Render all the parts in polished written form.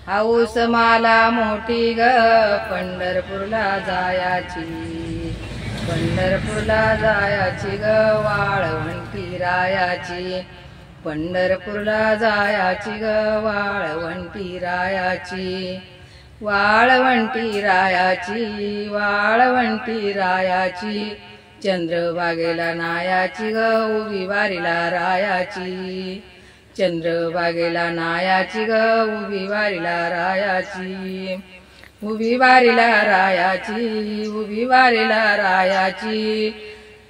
House मला मोठी ग पंढरपूरला जायाची, पंढरपूरला जायाची ग वाळवंटी रायाची, पंढरपूरला जायाची ग वाळवंटी रायाची, वाळवंटी रायाची, वाळवंटी रायाची, चंद्रभागेला नायाची ग उभी वारीला रायाची, चंद्रभागेला नायाची ग उभी वारीला रायाची, उभी वारीला रायाची, उभी वारीला रायाची,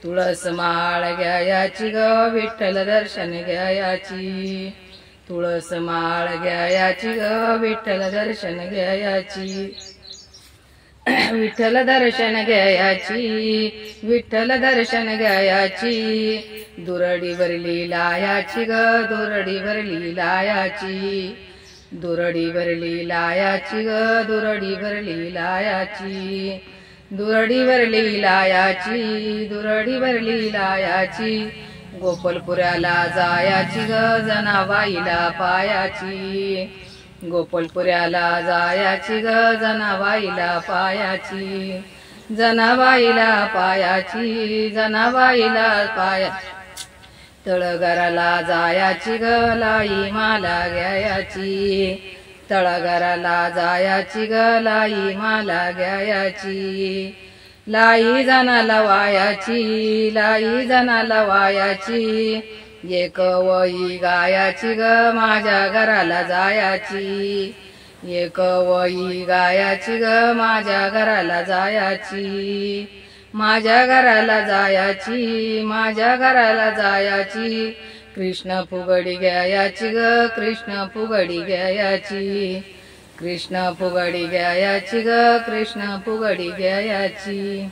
तुळस माळ घ्यायाची ग विठ्ठल दर्शन घ्यायाची, तुळस माळ घ्यायाची ग विठ्ठल दर्शन घ्यायाची, विठ्ठल दर्शन घ्यायाची, विठ्ठल दर्शन घ्यायाची, दुरडीवरली लायाची ग दुरडीवरली लायाची, दुरडीवरली लायाची ग दुरडीवरली लायाची, दुरडीवरली लायाची, दुरडीवरली लायाची, गोपालपुऱ्याला जायाची ग जनाबाईला पायाची, गोपालपुऱ्याला जायाची ग जनाबाईला पायाची, जनाबाईला पायाची, जनाबाईला पाया, तळघराला जायाची ग लाई माला घ्यायाची, तळघराला जायाची ग लाई माला घ्यायाची, लाई जनाला वायाची, लाई जनाला वायाची, एक वही गायाची ग माझ्या घराला जायाची, एक वही गायाची ग माझ्या घराला जायाची, माझ्या घराला जायाची, माझ्या घराला जायाची, कृष्ण फुगडी घ्यायाची ग कृष्ण फुगडी घ्यायाची, कृष्ण फुगडी घ्यायाची ग कृष्ण फुगडी घ्यायाची.